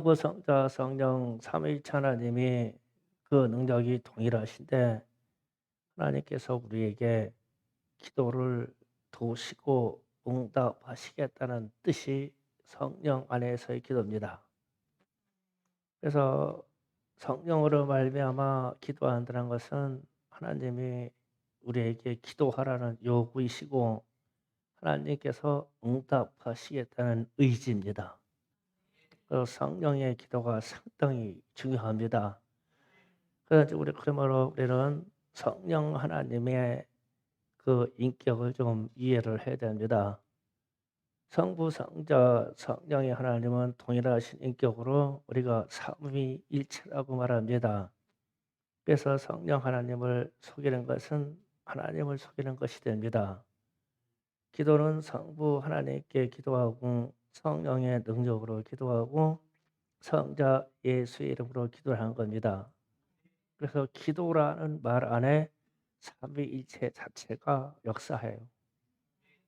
그 성자, 성령 삼위일체 하나님이 그 능력이 동일하신데 하나님께서 우리에게 기도를 도우시고 응답하시겠다는 뜻이 성령 안에서의 기도입니다. 그래서 성령으로 말미암아 기도한다는 것은 하나님이 우리에게 기도하라는 요구이시고 하나님께서 응답하시겠다는 의지입니다. 그 성령의 기도가 상당히 중요합니다. 그래서 그러므로 우리는 성령 하나님의 그 인격을 좀 이해를 해야 됩니다. 성부, 성자, 성령의 하나님은 동일하신 인격으로 우리가 삼위일체라고 말합니다. 그래서 성령 하나님을 속이는 것은 하나님을 속이는 것이 됩니다. 기도는 성부 하나님께 기도하고 성령의 능력으로 기도하고 성자 예수의 이름으로 기도를 하는 겁니다. 그래서 기도라는 말 안에 삼위일체 자체가 역사해요.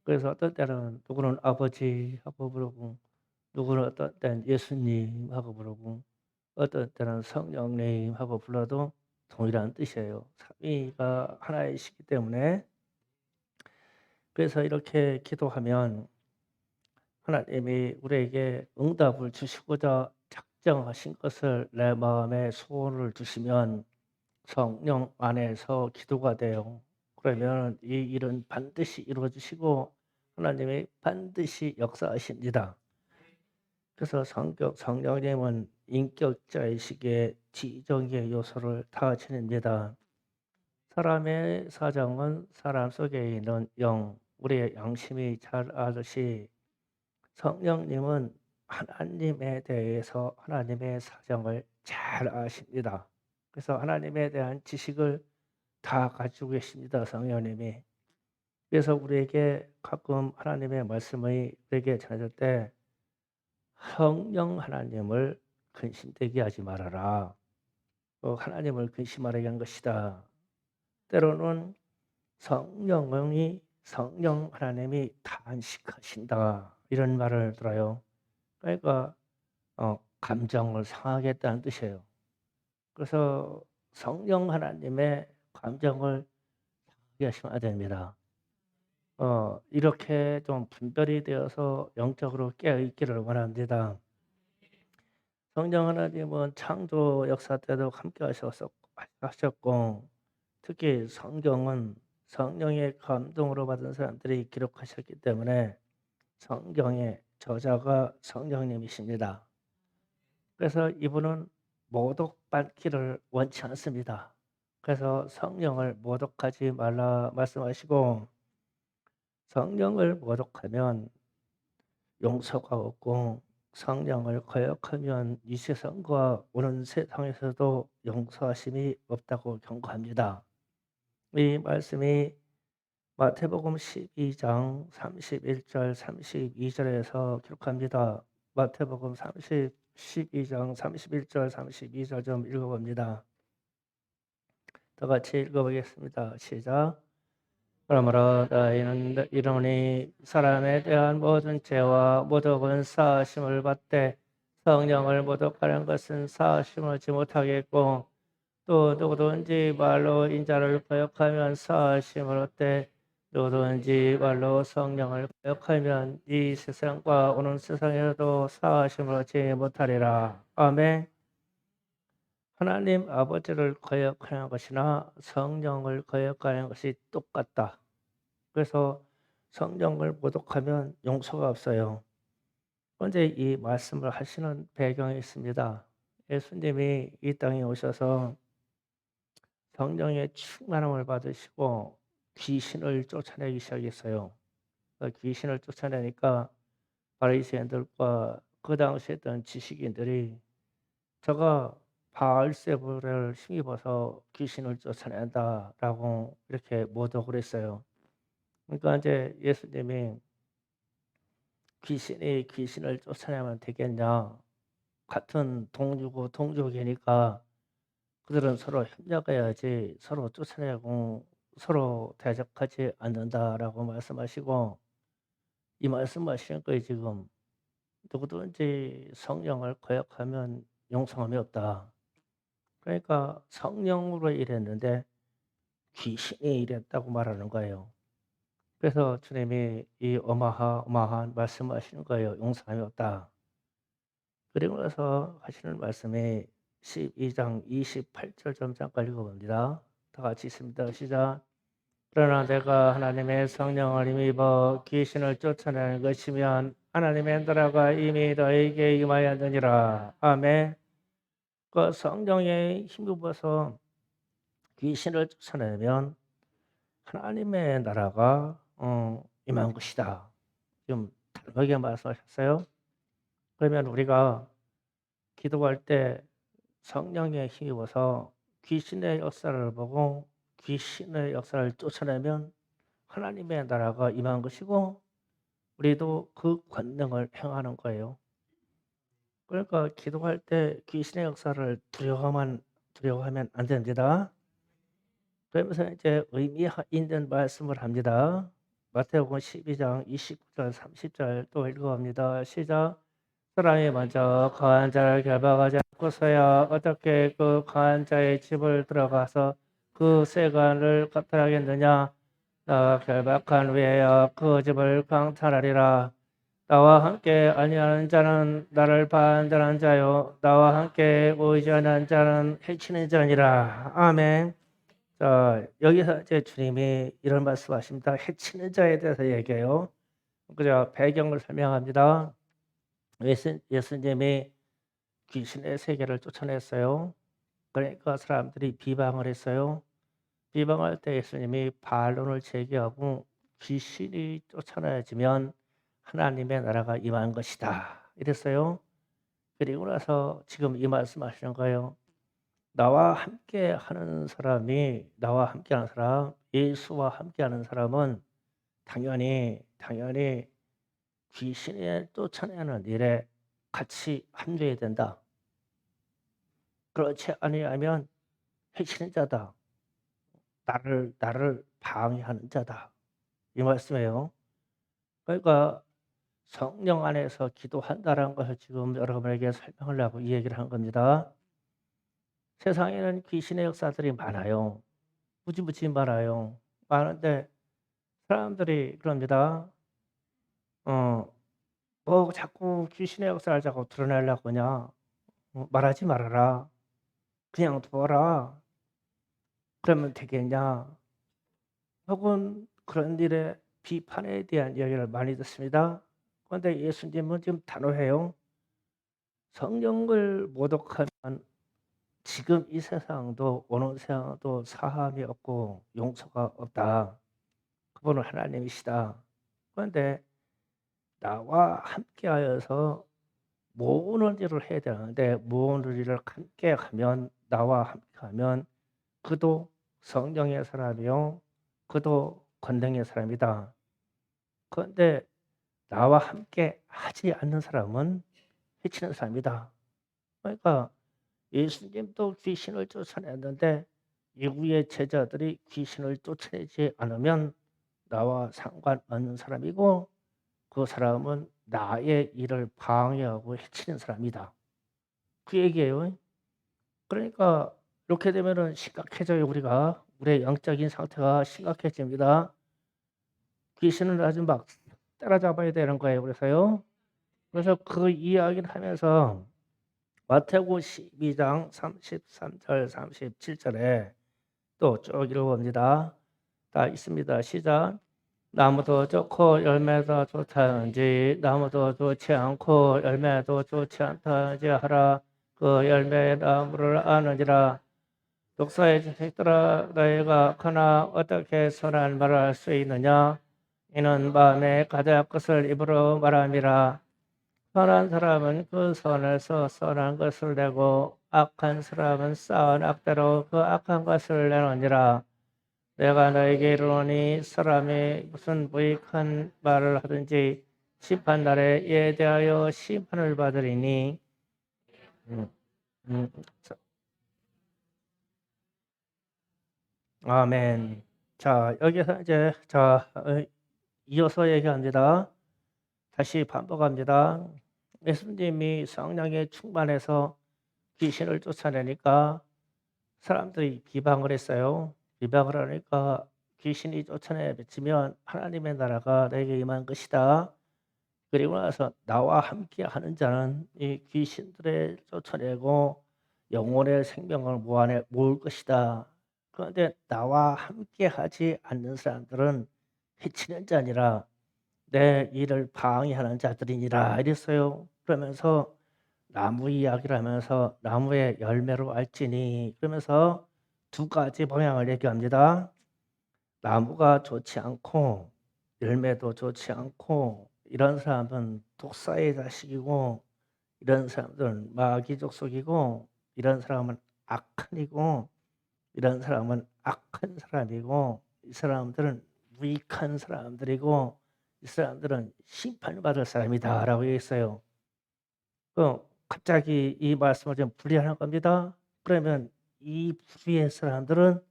그래서 어떤 때는 누구는 아버지 하고 부르고 누구는 어떤 때는 예수님 하고 부르고 어떤 때는 성령님 하고 불러도 동일한 뜻이에요. 삼위가 하나이시기 때문에. 그래서 이렇게 기도하면 하나님이 우리에게 응답을 주시고자 작정하신 것을 내 마음에 소원을 주시면 성령 안에서 기도가 돼요. 그러면 이 일은 반드시 이루어 주시고 하나님이 반드시 역사하십니다. 그래서 성령님은 인격자의식의 지정의 요소를 다 지닙니다. 사람의 사정은 사람 속에 있는 영, 우리의 양심이 잘 아듯이 성령님은 하나님에 대해서 하나님의 사정을 잘 아십니다. 그래서 하나님에 대한 지식을 다 가지고 계십니다, 성령님이. 그래서 우리에게 가끔 하나님의 말씀이 우리에게 전해질 때 성령 하나님을 근심되게 하지 말아라. 하나님을 근심하게 한 것이다. 때로는 성령 하나님이 단식하신다. 이런 말을 들어요. 그러니까 감정을 상하게 했다는 뜻이에요. 그래서 성령 하나님의 감정을 상하게 하시면 안 됩니다. 이렇게 좀 분별이 되어서 영적으로 깨어 있기를 원합니다. 성령 하나님은 창조 역사 때도 함께 하셨고 특히 성경은 성령의 감동으로 받은 사람들이 기록하셨기 때문에 성경의 저자가 성령님이십니다. 그래서 이분은 모독받기를 원치 않습니다. 그래서 성령을 모독하지 말라 말씀하시고 성령을 모독하면 용서가 없고 성령을 거역하면 이 세상과 오는 세상에서도 용서하심이 없다고 경고합니다. 이 말씀이 마태복음 12장 31절 32절에서 기록합니다. 마태복음 12장 31절 32절 좀 읽어봅니다. 다 같이 읽어보겠습니다. 시작. 그러므로 너희는 이르노니 사람에 대한 모든 죄와 모독은 사하심을 받되 성령을 모독하는 것은 사하심을 얻지 못하겠고 또 누구든지 말로 인자를 거역하면 사하심을 얻되 누구든지 말로 성령을 거역하면 이 세상과 오는 세상에도 사하심을 얻지 못하리라. 아멘. 하나님 아버지를 거역하는 것이나 성령을 거역하는 것이 똑같다. 그래서 성령을 모독하면 용서가 없어요. 그런데 이 말씀을 하시는 배경이 있습니다. 예수님이 이 땅에 오셔서 성령의 충만함을 받으시고 귀신을 쫓아내기 시작했어요. 귀신을 쫓아내니까 바리새인들과 그 당시에 있던 지식인들이 저가 바알세불을 힘입어서 귀신을 쫓아낸다라고 이렇게 모독을 했어요. 그러니까 이제 예수님이 귀신이 귀신을 쫓아내면 되겠냐? 같은 동류고 동족이니까 그들은 서로 협력해야지 서로 쫓아내고 서로 대적하지 않는다라고 말씀하시고 이 말씀하시는 거예요 지금. 누구든지 성령을 거역하면 용서함이 없다. 그러니까 성령으로 일했는데 귀신이 일했다고 말하는 거예요. 그래서 주님이 이 어마어마한 말씀하시는 거예요. 용서함이 없다. 그리고 나서 하시는 말씀이 12장 28절 좀 잠깐 읽어봅니다. 다 같이 있습니다. 시작. 그러나 내가 하나님의 성령을 힘입어 귀신을 쫓아내는 것이면 하나님의 나라가 이미 너에게 임하였느니라. 아멘. 그 성령에 힘입어서 귀신을 쫓아내면 하나님의 나라가 임한 것이다. 좀 다르게 말씀하셨어요. 그러면 우리가 기도할 때 성령에 힘입어서 귀신의 역사를 보고 귀신의 역사를 쫓아내면 하나님의 나라가 임한 것이고 우리도 그 권능을 행하는 거예요. 그러니까 기도할 때 귀신의 역사를 두려워하면 안 됩니다. 그러면서 이제 의미 있는 말씀을 합니다. 마태복음 12장 29절 30절 또 읽어봅니다. 시작. 사람이 먼저 강한 자를 결박하지 않고서야 어떻게 그 강한 자의 집을 들어가서 그 세관을 강탈하겠느냐. 나와 결박한 후에야 그 집을 강탈하리라. 나와 함께 아니하는 자는 나를 반대하는 자요 나와 함께 의지하는 자는 해치는 자니라. 아멘. 자, 여기서 이제 주님이 이런 말씀하십니다. 해치는 자에 대해서 얘기해요. 그죠? 배경을 설명합니다. 예수님이 귀신의 세계를 쫓아냈어요. 그러니까 사람들이 비방을 했어요. 비방할 때 예수님이 반론을 제기하고 귀신이 쫓아내지면 하나님의 나라가 임한 것이다. 이랬어요. 그리고 나서 지금 이 말씀하시는 거예요. 나와 함께 하는 사람이 나와 함께 하는 사람, 예수와 함께 하는 사람은 당연히 귀신을 쫓아내는 일에 같이 합류해야 된다. 그렇지 아니하면 해치는 자다. 나를 방해하는 자다. 이 말씀이에요. 그러니까 성령 안에서 기도한다라는 것을 지금 여러분에게 설명하려고 이 얘기를 한 겁니다. 세상에는 귀신의 역사들이 많아요. 무지무지 많아요. 많은데 사람들이 그럽니다. 뭐 자꾸 귀신의 역사를 자꾸 드러내려고 하냐. 말하지 말아라. 그냥 둬라. 그러면 되겠냐. 혹은 그런 일에 비판에 대한 이야기를 많이 듣습니다. 그런데 예수님은 지금 단호해요. 성령을 모독하면 지금 이 세상도 오는 세상도 사함이 없고 용서가 없다. 그분은 하나님이시다. 그런데 나와 함께하여서 모든 일을 해야 되는데 모든 일을 함께하면 나와 함께하면 그도 성령의 사람이요 그도 권능의 사람이다. 그런데 나와 함께 하지 않는 사람은 해치는 사람이다. 그러니까 예수님도 귀신을 쫓아냈는데 이후의 제자들이 귀신을 쫓아내지 않으면 나와 상관없는 사람이고 그 사람은 나의 일을 방해하고 해치는 사람이다. 그 얘기예요. 그러니까 이렇게 되면은 심각해져요. 우리의 영적인 상태가 심각해집니다. 귀신을 아주 막 따라잡아야 되는 거예요. 그래서 그 이야기를 하면서 마태복음 12장 33절 37절에 또 쭉 읽어봅니다. 다 있습니다. 시작. 나무도 좋고 열매도 좋다는지 나무도 좋지 않고 열매도 좋지 않다는지 하라. 그 열매의 나무를 아느니라. 독사의 자식들아 너희가 그나 어떻게 선한 말을 할 수 있느냐. 이는 마음에 가득 것을 입으로 말함이라. 선한 사람은 그 선에서 선한 것을 내고 악한 사람은 쌓은 악대로 그 악한 것을 내느니라. 내가 너에게 이르노니 사람이 무슨 무익한 말을 하든지 심판날에 이에 대하여 심판을 받으리니. 음, 음, 아멘. 자, 여기서 이제 이어서 얘기합니다. 다시 반복합니다. 예수님이 성령에 충만해서 귀신을 쫓아내니까 사람들이 비방을 했어요. 비방을 하니까 귀신이 쫓아내 뱉으면 하나님의 나라가 내게 임한 것이다. 그리고 나서 나와 함께 하는 자는 이 귀신들을 쫓아내고 영혼의 생명을 모을 것이다. 그런데 나와 함께 하지 않는 사람들은 해치는 자니라 내 일을 방해하는 자들이니라 이랬어요. 그러면서 나무 이야기를 하면서 나무의 열매로 알지니 그러면서 두 가지 방향을 얘기합니다. 나무가 좋지 않고 열매도 좋지 않고 이런 사람은 독사의 자식이고 이런 사람들은 마귀 족속이고 이런 사람은 악한이고 이런 사람은 악한 사람이고 이 사람들은 무익한 사람들이고 이 사람들은 심판받을 사람이다라고 얘기했어요. 갑자기 이 말씀을 좀 분리하는 겁니다. 그러면 이 부류의 사람들은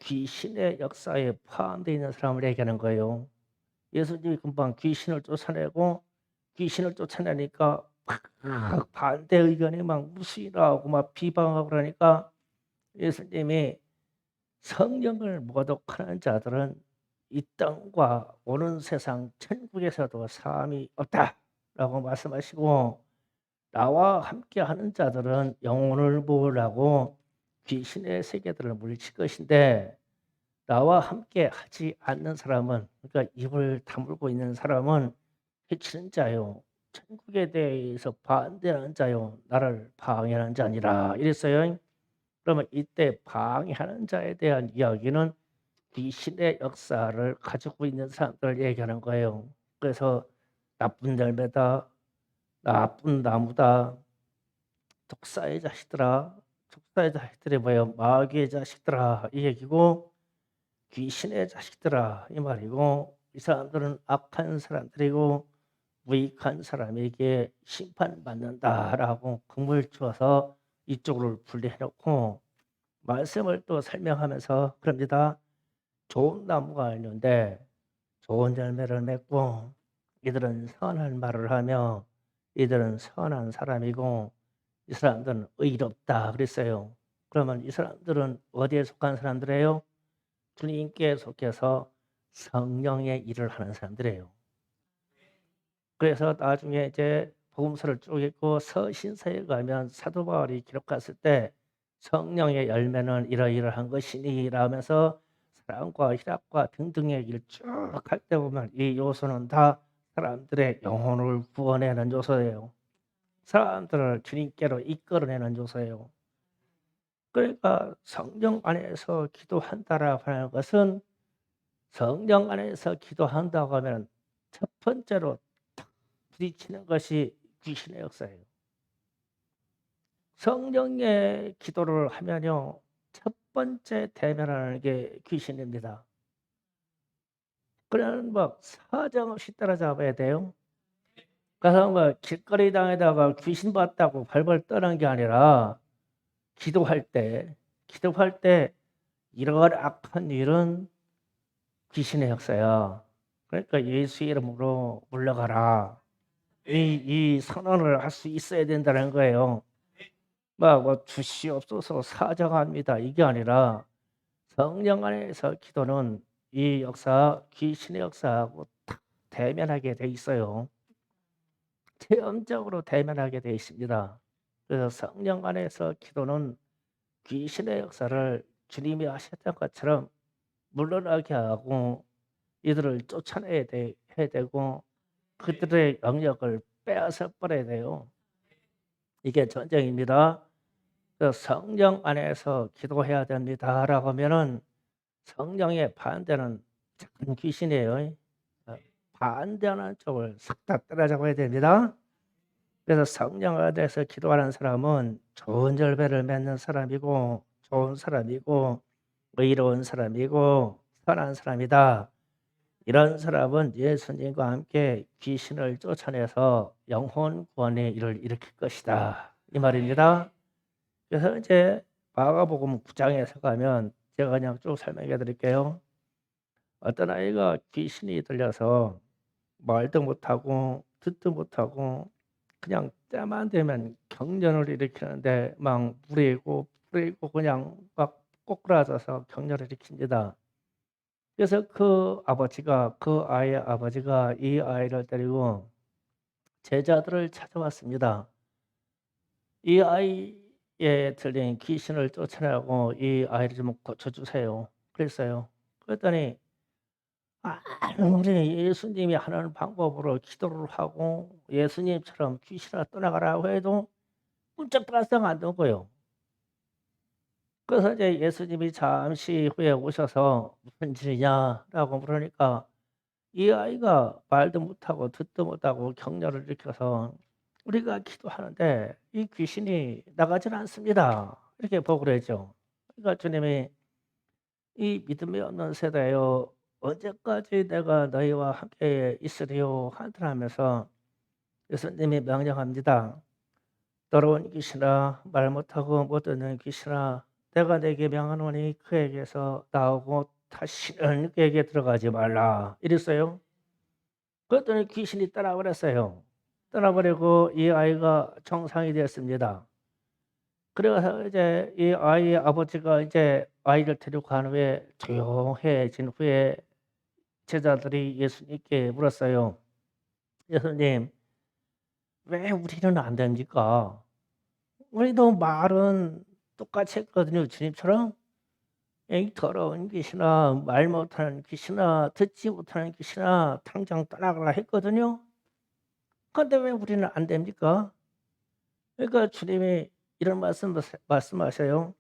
귀신의 역사에 포함되어 있는 사람을 얘기하는 거예요. 예수님이 금방 귀신을 쫓아내고 귀신을 쫓아내니까 막 반대 의견이 막 무수히 나오고 막 비방하고 그러니까 예수님이 성령을 모독하는 자들은 이 땅과 오는 세상 천국에서도 사함이 없다라고 말씀하시고 나와 함께하는 자들은 영혼을 모으려고 귀신의 세계들을 물리칠 것인데 나와 함께하지 않는 사람은 그러니까 입을 다물고 있는 사람은 해치는 자요. 천국에 대해서 반대하는 자요. 나를 방해하는 자니라 이랬어요. 그러면 이때 방해하는 자에 대한 이야기는 귀신의 역사를 가지고 있는 사람들을 얘기하는 거예요. 그래서 나쁜 열매다, 나쁜 나무다, 독사의 자식들아, 독사의 자식들이 뭐예요? 마귀의 자식들아 이 얘기고 귀신의 자식들아 이 말이고 이 사람들은 악한 사람들이고 무익한 사람에게 심판받는다라고 금을 주어서 이쪽으로 분리해 놓고 말씀을 또 설명하면서 그럽니다. 좋은 나무가 있는데 좋은 열매를 맺고 이들은 선한 말을 하며 이들은 선한 사람이고 이 사람들은 의롭다 그랬어요. 그러면 이 사람들은 어디에 속한 사람들이에요? 주님께 속해서 성령의 일을 하는 사람들이에요. 그래서 나중에 이제 복음서를 쭉 읽고 서신서에 가면 사도 바울이 기록했을 때 성령의 열매는 이러이러한 것이니 라면서 사랑과 희락과 등등의 얘기를 쭉 할 때 보면 이 요소는 다 사람들의 영혼을 구원해내는 요소예요. 사람들을 주님께로 이끌어내는 요소예요. 그러니까 성령 안에서 기도한다라고 하는 것은 성령 안에서 기도한다고 하면 첫 번째로 탁 부딪히는 것이 귀신의 역사예요. 성령의 기도를 하면요. 첫 번째 대면하는 게 귀신입니다. 그러면 뭐 사정없이 따라잡아야 돼요. 가서 뭐 길거리 당에다가 귀신 봤다고 발벌 떠는 게 아니라 기도할 때 이런 악한 일은 귀신의 역사야. 그러니까 예수 이름으로 물러가라. 이 선언을 할 수 있어야 된다는 거예요. 뭐 주시옵소서 사정합니다. 이게 아니라 성령 안에서 기도는 이 역사, 귀신의 역사하고 딱 대면하게 돼 있어요. 체험적으로 대면하게 돼 있습니다. 그래서 성령 안에서 기도는 귀신의 역사를 주님이 하셨던 것처럼 물러나게 하고 이들을 해야 되고 그들의 영역을 빼앗아 버려야 돼요. 이게 전쟁입니다. 성령 안에서 기도해야 됩니다라고 하면은 성령의 반대는 작은 귀신이에요. 어, 반대하는 쪽을 싹 다 때려잡아야 됩니다. 그래서 성령 안에서 기도하는 사람은 좋은 열매를 맺는 사람이고 좋은 사람이고 의로운 사람이고 선한 사람이다. 이런 사람은 예수님과 함께 귀신을 쫓아내서 영혼 구원의 일을 일으킬 것이다. 이 말입니다. 그래서 이제 마가복음 9장에서 가면 제가 그냥 쭉 설명해 드릴게요. 어떤 아이가 귀신이 들려서 말도 못하고 듣도 못하고 그냥 때만 되면 경련을 일으키는데 막 부리고 그냥 막 꼬꾸라져서 경련을 일으킵니다. 그래서 그 아이의 아버지가 이 아이를 데리고 제자들을 찾아왔습니다. 이 아이에 들린 귀신을 쫓아내고 이 아이를 좀 고쳐주세요. 그랬어요. 그랬더니 우리 예수님이 하는 방법으로 기도를 하고 예수님처럼 귀신아 떠나가라고 해도 꼼짝달싹 안 되고요. 그래서 이제 예수님이 잠시 후에 오셔서 "무슨 일이냐?"라고 물으니까 이 아이가 말도 못하고 듣도 못하고 격려를 일으켜서 "우리가 기도하는데 이 귀신이 나가질 않습니다." 이렇게 보고를 했죠. 그러니까 주님이 "이 믿음이 없는 세대여 언제까지 내가 너희와 함께 있으리요?" 하늘하면서 예수님이 명령합니다. "더러운 귀신아 말 못하고 못 듣는 귀신아 내가 내게 명하노니 그에게서 나오고 다시는 그에게 들어가지 말라." 이랬어요. 그랬더니 귀신이 떠나버렸어요. 떠나버리고 이 아이가 정상이 되었습니다. 그래서 이제 이 아이의 아버지가 이제 아이를 데리고 간 후에 조용해진 후에 제자들이 예수님께 물었어요. "예수님 왜 우리는 안 됩니까? 우리도 말은 똑같이 했거든요 주님처럼. 이 더러운 귀신아 말 못하는 귀신아 듣지 못하는 귀신아 당장 떠나가라 했거든요. 근데 왜 우리는 안 됩니까?" 그러니까 주님이 이런 말씀하셔요.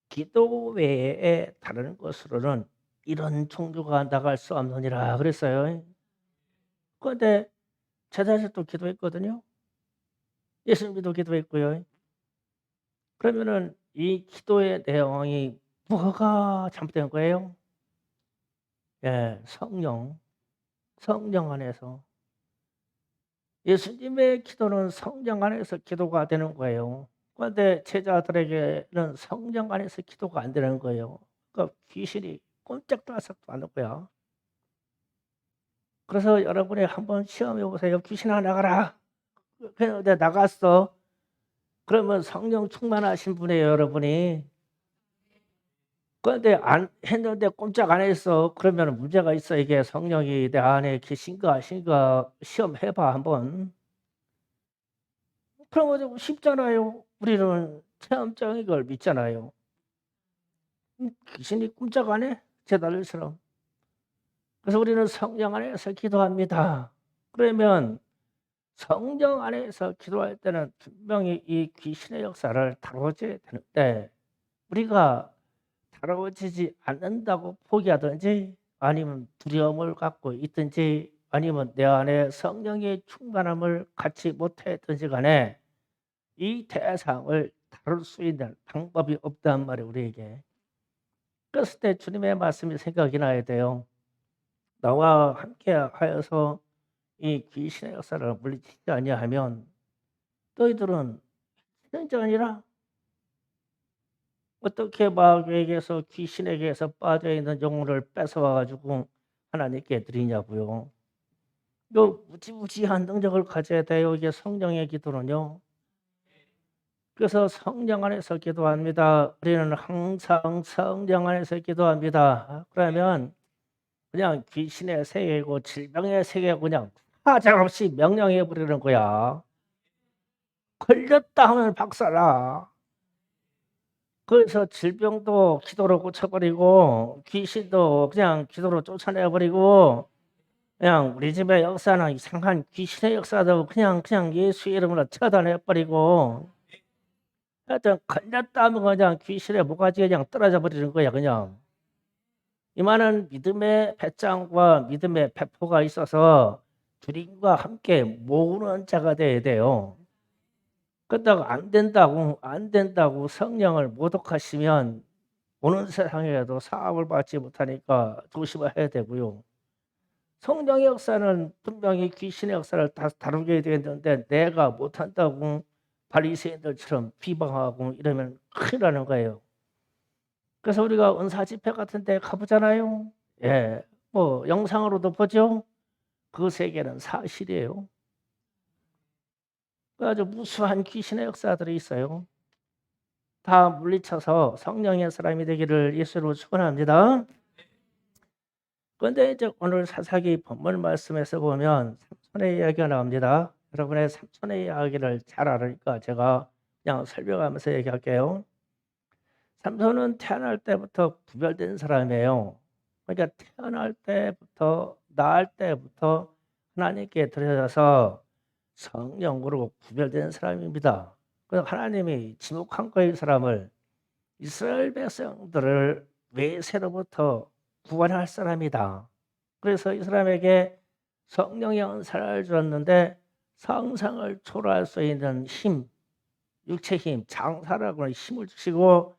"기도 외에 다른 것으로는 이런 종교가 나갈 수 없느니라." 그랬어요. 그런데 제자들도 기도했거든요. 예수님도 기도했고요. 그러면은 이 기도의 내용이 뭐가 잘못된 거예요? 예. 성령 안에서. 예수님의 기도는 성령 안에서 기도가 되는 거예요. 그런데 제자들에게는 성령 안에서 기도가 안 되는 거예요. 그러니까 귀신이 꼼짝달싹도 안 할 거야. 그래서 여러분이 한번 시험해 보세요. "귀신아 나가라." 그런데 나갔어. 그러면 성령 충만하신 분이에요 여러분이. 그런데 안 했는데 꼼짝 안 했어. 그러면 문제가 있어. 이게 성령이 내 안에 계신가 아신가 시험해 봐 한번. 그런 거 좀 쉽잖아요. 우리는 체험적인 걸 믿잖아요. 귀신이 꼼짝 안 해? 제자들처럼. 그래서 우리는 성령 안에서 기도합니다. 그러면 성령 안에서 기도할 때는 분명히 이 귀신의 역사를 다뤄줘야 되는데 우리가 다뤄지지 않는다고 포기하든지 아니면 두려움을 갖고 있든지 아니면 내 안에 성령의 충만함을 갖지 못했든지 간에 이 대상을 다룰 수 있는 방법이 없단 말이에요 우리에게. 그랬을 때 주님의 말씀이 생각이 나야 돼요. "나와 함께 하여서 이 귀신의 역사를 물리치지 아니하면 너희들은 치는 자 아니라." 어떻게 마귀에게서 귀신에게서 빠져있는 영혼을 뺏어와 가지고 하나님께 드리냐고요. 요 무지무지한 능력을 가져야 돼요 이게 성령의 기도는요. 그래서 성령 안에서 기도합니다. 우리는 항상 성령 안에서 기도합니다. 그러면 그냥 귀신의 세계고 질병의 세계고 그냥 하장없이 명령해 버리는 거야. 걸렸다 하면 박살나. 그래서 질병도 기도로 고쳐 버리고 귀신도 그냥 기도로 쫓아내 버리고 그냥 우리 집의 역사는 이상한 귀신의 역사도 그냥 예수 이름으로 처단해 버리고 하여튼 걸렸다 하면 그냥 귀신의 모가지가 그냥 떨어져 버리는 거야 그냥. 이만한 믿음의 배짱과 믿음의 배포가 있어서 주님과 함께 모으는 자가 돼야 돼요. 그렇다고 안 된다고 성령을 모독하시면 오는 세상에도 사함을 받지 못하니까 조심해야 되고요. 성령의 역사는 분명히 귀신의 역사를 다 다루게 되는데 내가 못한다고 바리새인들처럼 비방하고 이러면 큰일 나는 거예요. 그래서 우리가 은사 집회 같은 데 가 보잖아요. 예. 뭐 영상으로도 보죠. 그 세계는 사실이에요. 아주 무수한 귀신의 역사들이 있어요. 다 물리쳐서 성령의 사람이 되기를 예수로 축원합니다. 그런데 이제 오늘 사사기 본문 말씀에서 보면 삼손의 이야기가 나옵니다. 여러분의 삼손의 이야기를 잘 알으니까 제가 그냥 설명하면서 얘기할게요. 삼손은 태어날 때부터 구별된 사람이에요. 그러니까 태어날 때부터 낳을 때부터 하나님께 드려져서 성령으로 구별된 사람입니다. 그래서 하나님이 지목한 거예요. 이 사람을 이스라엘 백성들을 외세로부터 구원할 사람이다. 그래서 이 사람에게 성령의 은사를 주었는데 상상을 초월할 수 있는 힘, 육체 힘, 장사라고 하는 힘을 주시고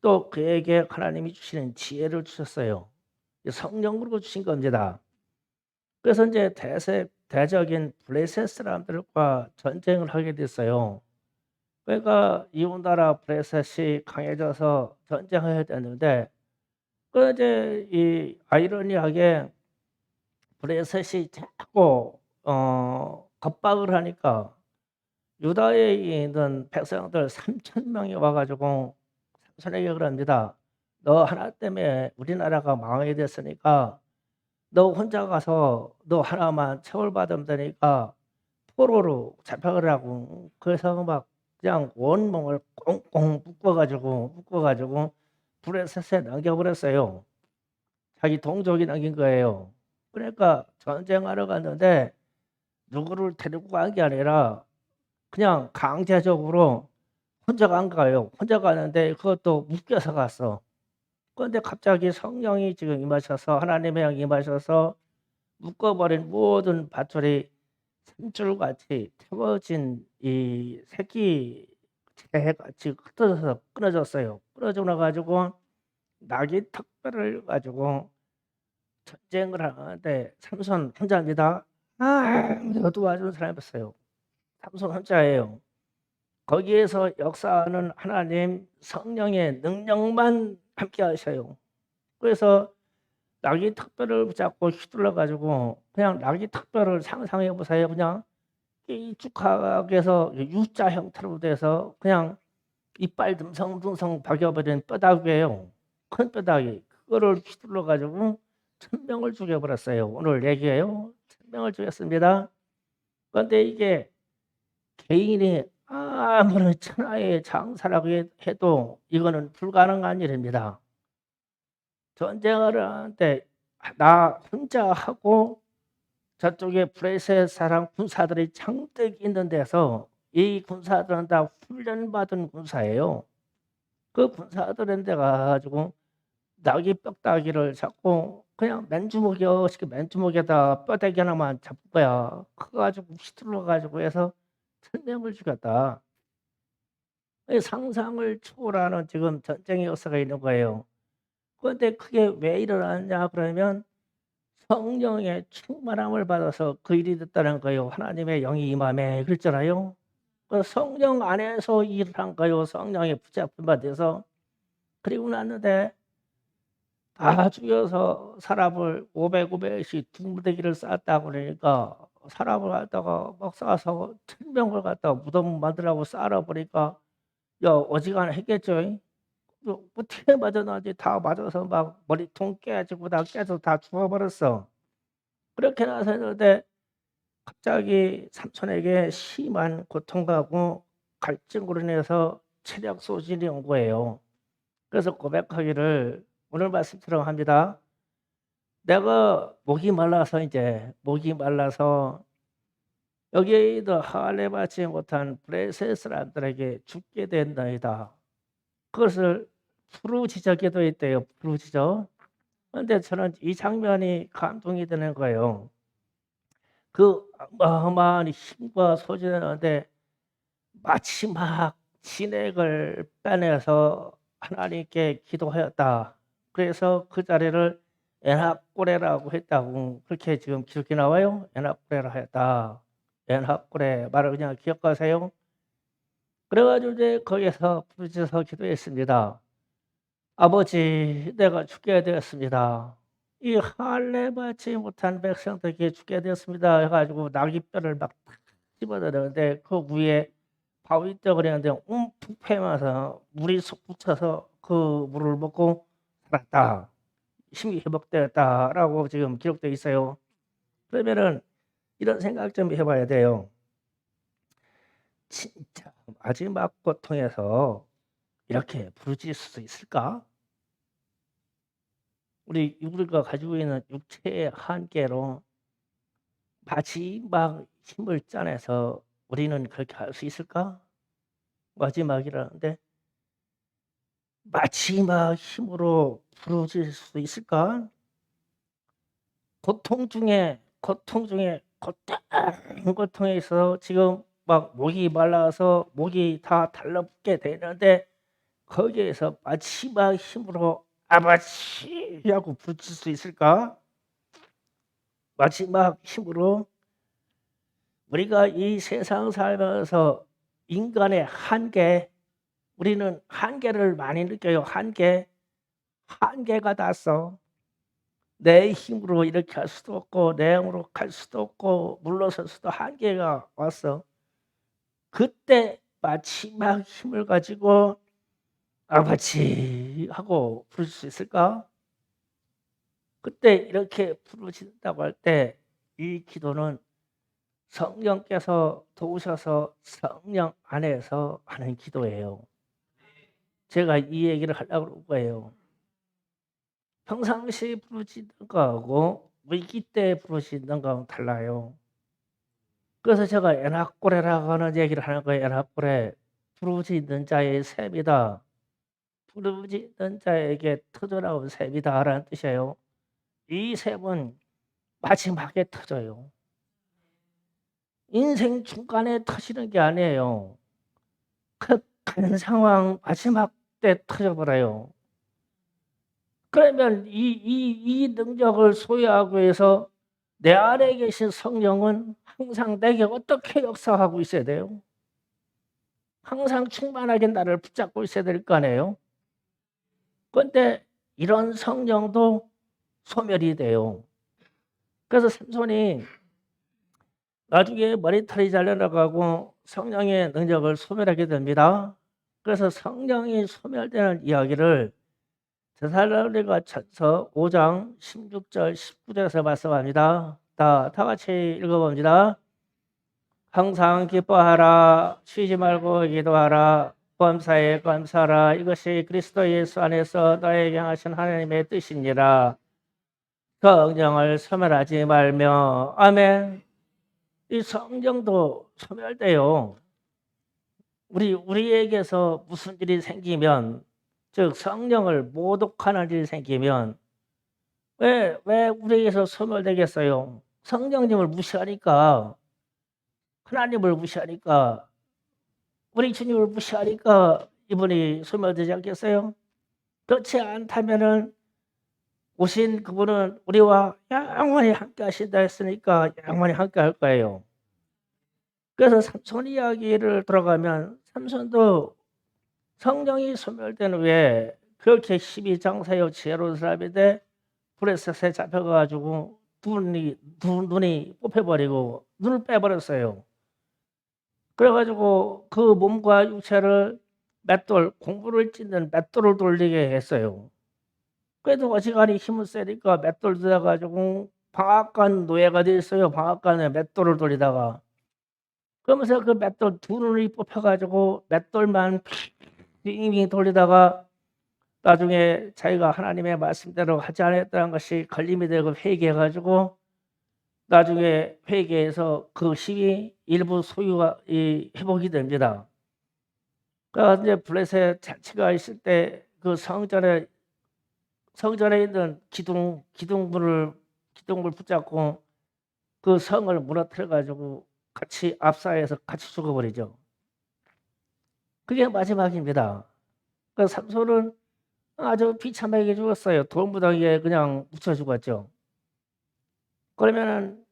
또 그에게 하나님이 주시는 지혜를 주셨어요. 성령으로 주신 겁니다. 그래서 이제 대적인 블레셋 사람들과 전쟁을 하게 됐어요. 그러니까 이웃 나라 블레셋이 강해져서 전쟁을 해야 되는데 그 이제 이 아이러니하게 블레셋이 자꾸 겁박을 하니까 유다에 있는 백성들 3천 명이 와가지고 삼손에게 그럽니다. 너 하나 때문에 우리나라가 망하게 됐으니까 너 혼자 가서 너 하나만 처벌받으면 되니까 포로로 잡혀가라고. 그래서 막 그냥 온몸을 꽁꽁 묶어가지고 블레셋에 남겨버렸어요. 자기 동족이 남긴 거예요. 그러니까 전쟁하러 갔는데 누구를 데리고 간 게 아니라 그냥 강제적으로 혼자 간 거예요. 혼자 가는데 그것도 묶여서 갔어. 그런데 갑자기 성령이 지금 임하셔서 하나님의 영이 임하셔서 묶어버린 모든 밧줄이 샘줄같이 태워진 이 새끼 개같이 흩어져서 끊어졌어요. 끊어져 나가지고 낙이 턱뼈를 가지고 전쟁을 하는데 삼손 혼자입니다. 아무도 도와주는 사람이 없어요. 삼손 혼자예요. 거기에서 역사하는 하나님 성령의 능력만 함께 하셔요. 그래서 낙이 턱뼈를 붙잡고 휘둘러 가지고 그냥 낙이 턱뼈를 상상해 보세요. 그냥 길쭉하게서 U자 형태로 돼서 그냥 이빨 듬성듬성 박여버린 뼈다귀예요. 큰 뼈다귀. 그거를 휘둘러 가지고 1,000명을 죽여버렸어요. 오늘 얘기예요. 1,000명을 죽였습니다. 그런데 이게 개인이 아무리 천하의 장사라고 해도 이거는 불가능한 일입니다. 전쟁을 하는데 나 혼자 하고 저쪽에 블레셋 사람 군사들이 장뜩 있는 데서 이 군사들은 다 훈련받은 군사예요. 그 군사들한테 가가지고 낙이 뼈다귀를 잡고 그냥 맨주먹에다 뼈다귀 하나만 잡을 거야. 그거 가지고 휘둘러 가지고 해서 1,000명을 죽였다. 상상을 초월하는 지금 전쟁의 역사가 있는 거예요. 그런데 그게 왜 일어났냐 그러면 성령의 충만함을 받아서 그 일이 됐다는 거예요. 하나님의 영이 임함에 그랬잖아요. 그 성령 안에서 일을 한 거예요. 성령의 붙잡힘 받아서. 그리고 났는데 다 죽여서 사람을 500씩 둥대기를 쌓았다고 그러니까 사람을 갖다가 막 쌓아서 1,000명을 갖다가 무덤 만들라고 쌓아버리니까 야 어지간히 했겠죠. 어떻게 맞았는지 다 맞아서 막 머리통 깨지고 다 깨서 다 죽어버렸어. 그렇게 나서 했는데 갑자기 삼손에게 심한 고통하고 갈증으로 인해서 체력 소진이 온 거예요. 그래서 고백하기를 오늘 말씀처럼 합니다. 내가 목이 말라서 여기에 있는 할례 받지 못한 블레셋 사람들에게 죽게 된다이다. 그것을 부르짖어 있대요. 부르짖어. 그런데 저는 이 장면이 감동이 되는 거예요. 그 어마어마한 힘과 소진하는데 마지막 진액을 빼내서 하나님께 기도하였다. 그래서 그 자리를 엔합고레라고 했다고 그렇게 지금 기록이 나와요. 엔합고레라 하였다. 엔합고레 말을 그냥 기억하세요. 그래가지고 이제 거기서 부르짖어서 기도했습니다. 아버지, 내가 죽게 되었습니다. 이 할례 받지 못한 백성들에게 죽게 되었습니다. 해가지고 나귀뼈를 막 집어넣는데 그 위에 바위 덩어리한테 움푹 패면서 물이 쏙 붙어서 그 물을 먹고 살았다. 힘이 회복되었다라고 지금 기록되어 있어요. 그러면은 이런 생각 좀 해봐야 돼요. 진짜 마지막 고통에서 이렇게 부르짖을 수 있을까? 우리가 가지고 있는 육체의 한계로 마지막 힘을 짜내서 우리는 그렇게 할 수 있을까? 마지막이라는데 마지막 힘으로 부르짖을 수 있을까? 고통 중에 고통에 있어 지금 막 목이 말라서 목이 다 달라붙게 되는데 거기에서 마지막 힘으로 아버지 하고 부르칠 수 있을까? 마지막 힘으로 우리가 이 세상 살면서 인간의 한계, 우리는 한계를 많이 느껴요. 한계가 닿았어. 내 힘으로 이렇게 할 수도 없고 내 힘으로 갈 수도 없고 물러설 수도 한계가 왔어. 그때 마지막 힘을 가지고 아버지 하고 부를 수 있을까? 그때 이렇게 부르신다고 할 때 이 기도는 성령께서 도우셔서 성령 안에서 하는 기도예요. 제가 이 얘기를 하려고 그런 거예요. 평상시 부르짖는 거하고 위기 때 부르짖는 거하고 달라요. 그래서 제가 엔하꼬레라고 하는 얘기를 하는 거예요. 엔하꼬레, 부르짖는 자의 셈이다. 부르짖는 자에게 터져나온 셈이다라는 뜻이에요. 이 셈은 마지막에 터져요. 인생 중간에 터지는 게 아니에요. 큰 상황 마지막 때 터져버려요. 그러면 이 능력을 소유하기 위해서 내 안에 계신 성령은 항상 내게 어떻게 역사하고 있어야 돼요? 항상 충만하게 나를 붙잡고 있어야 될 거 아니에요? 그런데 이런 성령도 소멸이 돼요. 그래서 삼손이 나중에 머리털이 잘려나가고 성령의 능력을 소멸하게 됩니다. 그래서 성령이 소멸되는 이야기를 데살로니가 전서 5장 16절 19절에서 말씀합니다. 다 같이 읽어봅니다. 항상 기뻐하라, 쉬지 말고 기도하라, 범사에 감사하라. 이것이 그리스도 예수 안에서 너에게 하신 하나님의 뜻이니라. 성령을 소멸하지 말며. 아멘. 이 성령도 소멸돼요. 우리에게서 무슨 일이 생기면, 즉 성령을 모독하는 일이 생기면 왜 우리에게서 소멸되겠어요? 성령님을 무시하니까, 하나님을 무시하니까, 우리 주님을 무시하니까 이분이 소멸되지 않겠어요? 그렇지 않다면은 오신 그분은 우리와 영원히 함께 하신다 했으니까 영원히 함께 할 거예요. 그래서 삼손 이야기를 들어가면 삼손도 성령이 소멸된 후에 그렇게 12장사요 지혜로운 사람인데 불에서 새 잡혀가지고 두 눈이 뽑혀버리고 눈을 빼버렸어요. 그래가지고 그 몸과 육체를 공부를 찢는 맷돌을 돌리게 했어요. 그래도 어지간히 힘은 세니까 맷돌 들어가지고 방앗간 노예가 됐어요. 방앗간에 맷돌을 돌리다가. 그러면서 그 맷돌 두 눈이 뽑혀가지고 맷돌만 빙빙 돌리다가 나중에 자기가 하나님의 말씀대로 하지 않았다는 것이 걸림이 되고 회개해가지고 나중에 회개해서 그 힘이 일부 소유가 회복이 됩니다. 그러니까 이제 블레셋 잔치가 있을 때 그 성전에 있는 기둥을 붙잡고 그 성을 무너뜨려 가지고 같이 압사해서 같이 죽어버리죠. 그게 마지막입니다. 그 삼손은 아주 비참하게 죽었어요. 돌무더기에 그냥 묻혀 죽었죠. 그러면은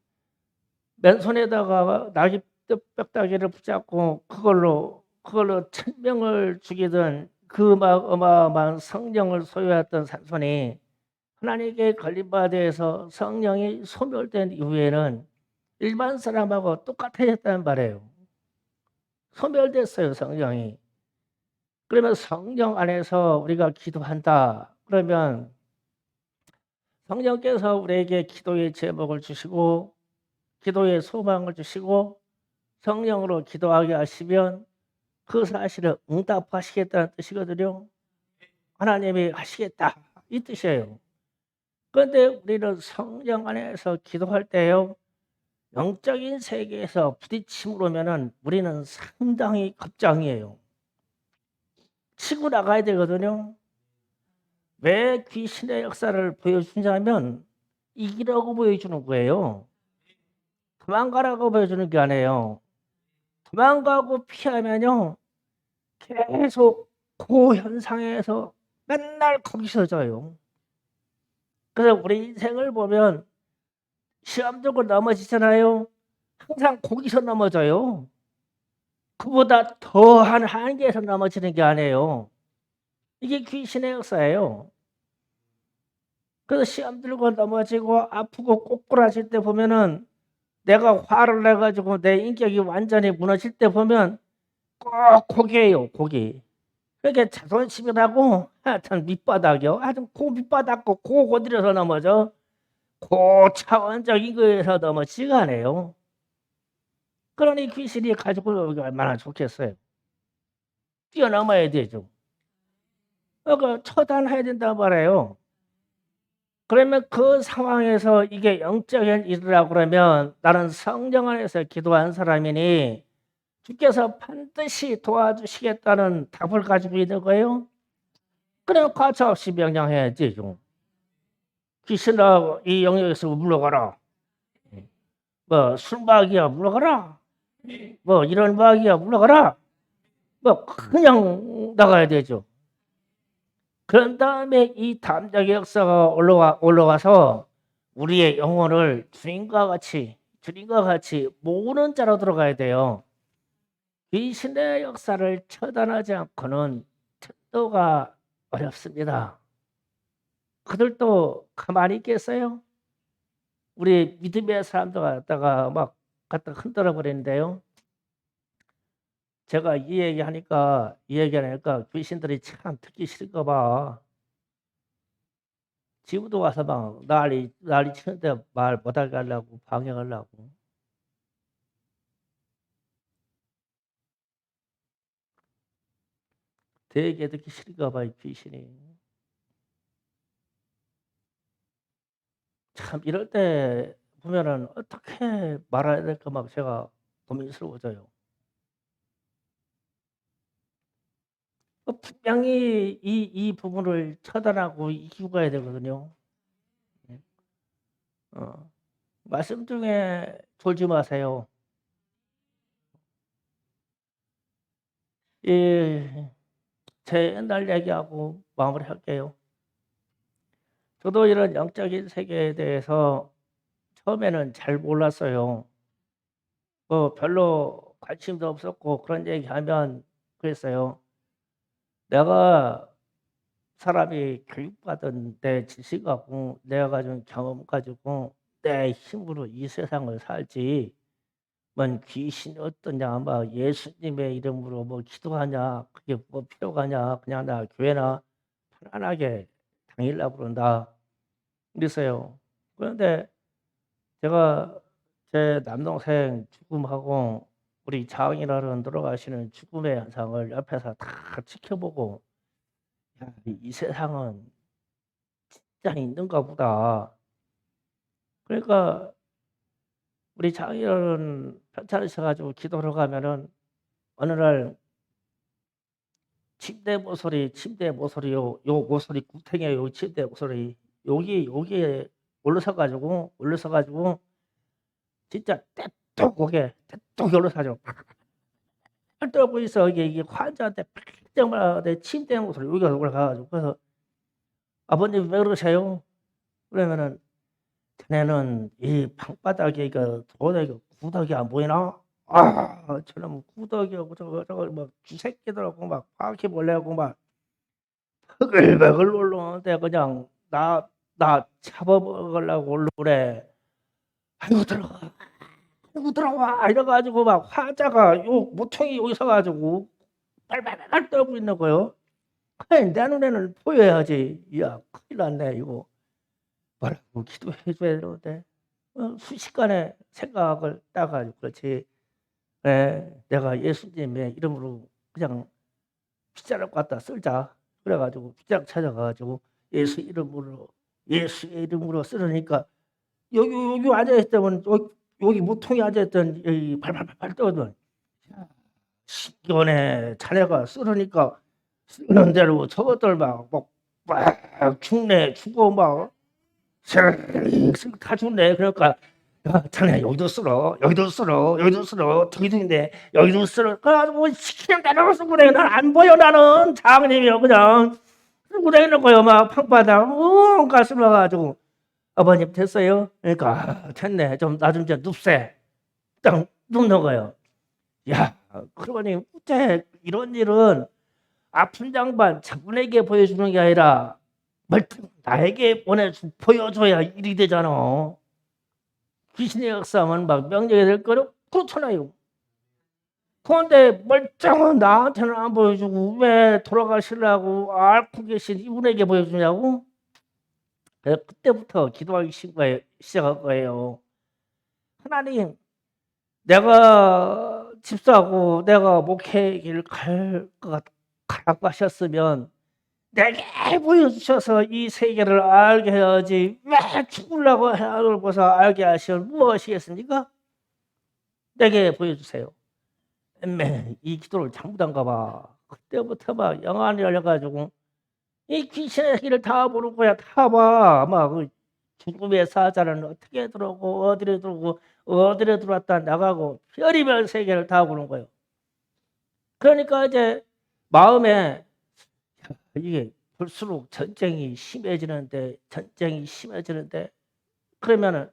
맨손에다가 나귀 뼈다귀를 붙잡고 그걸로 1000명을 죽이던 그 막 어마어마한 성령을 소유했던 삼손이 하나님께 걸림받아서 성령이 소멸된 이후에는 일반 사람하고 똑같아졌다는 말이에요. 소멸됐어요, 성령이. 그러면 성령 안에서 우리가 기도한다. 그러면 성령께서 우리에게 기도의 제목을 주시고 기도의 소망을 주시고 성령으로 기도하게 하시면 그 사실을 응답하시겠다는 뜻이거든요. 하나님이 하시겠다 이 뜻이에요. 그런데 우리는 성령 안에서 기도할 때요, 영적인 세계에서 부딪힘으로 오면은 우리는 상당히 겁장이에요. 치고 나가야 되거든요. 왜 귀신의 역사를 보여주냐면 이기라고 보여주는 거예요. 도망가라고 보여주는 게 아니에요. 도망가고 피하면요 계속 그 현상에서 맨날 거기서 져요. 그래서 우리 인생을 보면 시험 들고 넘어지잖아요. 항상 거기서 넘어져요. 그보다 더한 한계에서 넘어지는 게 아니에요. 이게 귀신의 역사예요. 그래서 시험 들고 넘어지고 아프고 꼬꾸라질 때 보면은 내가 화를 내가지고 내 인격이 완전히 무너질 때 보면 꼭 거기에요, 거기. 그게 자존심이라고 하여튼 밑바닥이요. 하여튼 그 밑바닥 고 고들여서 넘어져. 고차원적인 거에서 넘어지가 않아요. 그러니 귀신이 가지고 오기 얼마나 좋겠어요. 뛰어넘어야 되죠. 그러니까 처단해야 된단 말이에요. 그러면 그 상황에서 이게 영적인 일이라고 그러면 나는 성령 안에서 기도한 사람이니 주께서 반드시 도와주시겠다는 답을 가지고 있는 거예요. 그럼 가차없이 명령해야지. 귀신아 이 영역에서 물러가라. 뭐 술마귀야 물러가라. 뭐 이런 마귀야 물러가라. 뭐 그냥 나가야 되죠. 그런 다음에 이 담력의 역사가 올라와서 우리의 영혼을 주님과 같이 모으는 자로 들어가야 돼요. 귀신의 역사를 처단하지 않고는 전도가 어렵습니다. 그들도 가만히 있겠어요? 우리 믿음의 사람들 갖다가 막 갖다 흔들어 버리는데요. 제가 이 얘기하니까 귀신들이 참 듣기 싫은가 봐. 지금도 와서 막 난리 치는데 말 못하게 하려고 방해하려고. 되게 듣기 싫은가 봐, 이 귀신이. 참 이럴 때 보면은 어떻게 말해야 될까 막 제가 고민스러워져요. 분명히 이 부분을 처단하고 이기고 가야 되거든요. 예. 어. 말씀 중에 졸지 마세요. 예. 제 옛날 얘기하고 마무리할게요. 저도 이런 영적인 세계에 대해서 처음에는 잘 몰랐어요. 뭐 별로 관심도 없었고 그런 얘기하면 그랬어요. 내가 사람이 교육받은 내 지식하고 내가 가진 경험 가지고 내 힘으로 이 세상을 살지 뭔 귀신이 어떠냐 막 예수님의 이름으로 뭐 기도하냐 그게 뭐 필요가 냐 그냥 나 교회나 편안하게 다니려고 그런다 그랬어요. 그런데 제가 제 남동생 죽음하고 우리 장인어른 돌아가시는 죽음의 현상을 옆에서 다 지켜보고 '야 이 세상은 진짜 있는가 보다.' 그러니까 우리 장인어른 편찮으셔 가지고 기도를 가면은 어느 날 침대 모서리요 요 모서리 굽탱이에 요 침대 모서리 여기에 올라서 가지고 진짜 떼떡 고개 떼떡 올라서 가지고 팔 떨고 있어. 이게 환자한테 정말 내 침대 모서리 여기가 올라가 가지고 그래서 "아버님 왜 그러세요?" 그러면은 "자네는 이 방바닥에 이거 도대체 구더기 안 보이나? 아 저놈 구더기하고 저거 막 쥐새끼들하고 막 바퀴벌레하고 막 흐글흐글 올라오는데 그냥 나 잡아먹으려고 올라오래. 아이고 들어가." 누구 들어와 이래가지고 막 화자가 요 모퉁이 여기 서가지고 빨빨빨 떨고 있는 거요. 내 눈에는 보여야지. 야, 큰일 났네 이거. 뭐라고 기도해 줘야 되는데 순식간에 생각을 따가지고 그렇지. 내가 예수님의 이름으로 그냥 빗자루 갖다 쓸자. 그래가지고 빗자루 찾아가가지고 예수의 이름으로 쓰려니까 여기 앉아있다면 여기 모퉁이 앉아있던 여기 발발발 떠던 신기하네. 자네가 쓰려니까 쓰는 대로 저것들 막 죽네 죽어 막 다 죽네. 그러니까 야, 자네 여기도 쓸어 저기도 있네 여기도 쓸어. 그래가지고 시키는 대로 쓰고 그래. 난 안 보여. 나는 장님이요 그냥 쓰고 다니는 거요. 막 방바닥 가슴 와가지고 아버님 됐어요? 그러니까 됐네. 좀 나 좀 이제 눕세. 딱 눕는 거예요. 야, 그러니 어째 이런 일은 아픈 장반 장군에게 보여주는 게 아니라 나에게 보여줘야 일이 되잖아. 귀신의 역사하면 막 명령이 될 거로 그렇잖아요. 그런데 멀쩡한 나한테는 안 보여주고 왜 돌아가시려고 앓고 계신 이분에게 보여주냐고? 그때부터 기도하기 시작한 거예요. 하나님, 내가 집사하고 내가 목회 길 가라고 하셨으면 내게 보여주셔서 이 세계를 알게 해야지 왜 죽으려고 하고서 알게 하시면 무엇이겠습니까? 내게 보여주세요. 이 기도를 잘못한가 봐. 그때부터 막 영안이 열려가지고 이 귀신의 길을 다 보는 거야. 다 봐. 막 죽음의 사자는 어떻게 들어오고 어디로 들어오고 어디로 들어왔다 나가고 별의별 세계를 다 보는 거예요. 그러니까 이제 마음에 이게 볼수록 전쟁이 심해지는데 그러면은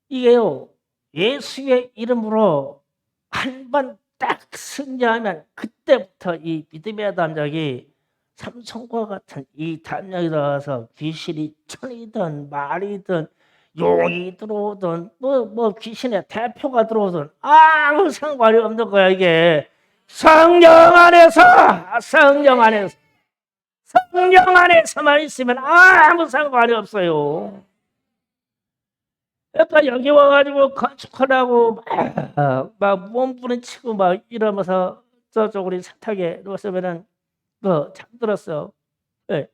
이게요 예수의 이름으로 한 번 딱 승리하면 그때부터 이 믿음의 담력이 삼성과 같은 이 담력이 들어가서 귀신이 천이든 말이든 용이 들어오든 뭐 귀신의 대표가 들어오든 아무 상관이 없는 거야. 이게 성령 안에서만 있으면 아무 상관이 없어요. 그러니까 여기 와가지고 건축하라고 막 몸부림치고 막 이러면서 저쪽 우리 세탁에 누웠으면은 잠들었어. 네.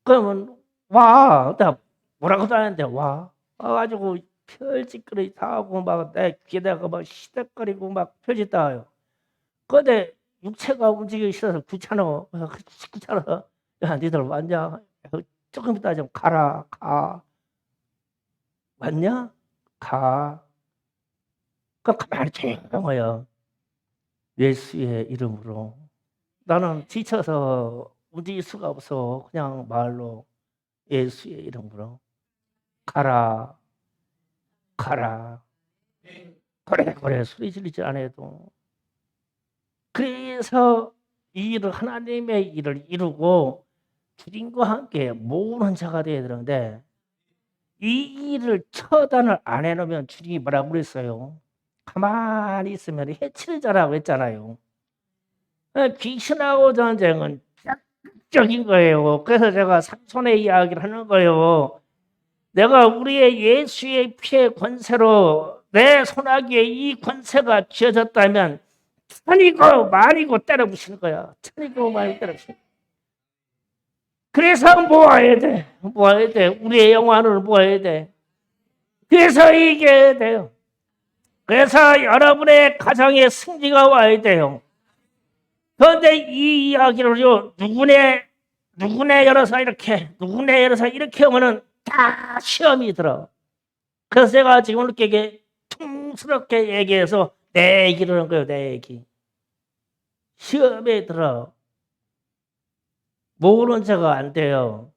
그러면 나 뭐라고도 안 했는데 와가지고 별짓거리 다 하고 막 내 귀에다가 막 시덕거리고 막 별짓 다 해요. 근데 육체가 움직이기 싫어서 귀찮아. 야, 니들 왔냐? 조금 이따 좀 가. 왔냐? 가. 가만히 조용해요. 예수의 이름으로. 나는 지쳐서 움직일 수가 없어. 그냥 말로 예수의 이름으로 가라. 그래 소리 지르지 않아도. 그래서 이 일을 하나님의 일을 이루고 주님과 함께 모으는 자가 되어야 되는데 이 일을 처단을 안 해놓으면 주님이 뭐라고 그랬어요? 가만히 있으면 해치는 자라고 했잖아요. 귀신하고 전쟁은 적인 거예요. 그래서 제가 삼손의 이야기를 하는 거예요. 내가 우리의 예수의 피의 권세로 내 손아귀에 이 권세가 쥐어졌다면 천이고 만이고 때려부시는 거야. 천이고 만이고 때려부시는 거야. 그래서 모아야 돼. 우리의 영혼을 모아야 돼. 그래서 이겨야 돼요. 그래서 여러분의 가정에 승리가 와야 돼요. 그런데 이 이야기를요, 누구네 열어서 이렇게 하면은 다 시험이 들어. 그래서 제가 지금 이렇게 퉁스럽게 얘기해서 내 얘기를 하는 거예요, 내 얘기. 시험에 들어. 모르는 자가 안 돼요.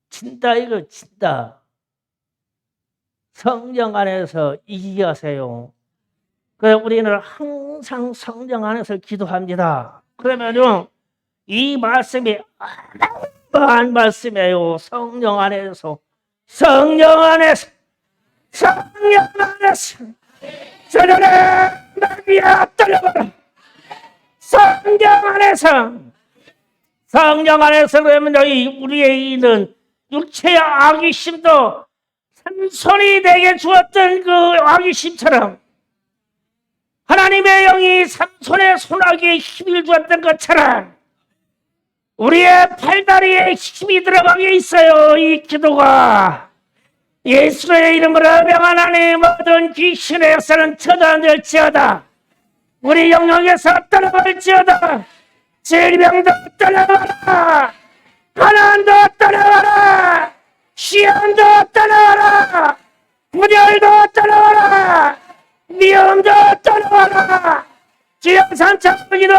진다. 성령 안에서 이기게 하세요. 그래서 우리는 항상 성령 안에서 기도합니다. 그러면요, 이 말씀이 어마어마한 말씀이에요. 성령 안에서 성령 안에서 저절에 나비야 떨려버려. 성령 안에서 그러면 우리의 있는 육체의 악의심도 삼손이 내게 주었던 그 악의심처럼 하나님의 영이 삼손의 손아귀에 힘을 주었던 것처럼 우리의 팔다리에 힘이 들어가게 있어요. 이 기도가 예수의 이름으로 명하나니 모든 귀신의 역사는 처단될지어다. 우리 영역에서 떠나갈지어다. 질병도 떠나가라. 가난도 떠나가라. 시험도 떠나가라. 분열도 떠나가라. 미움도 떠나가라. 주여 삼창 기도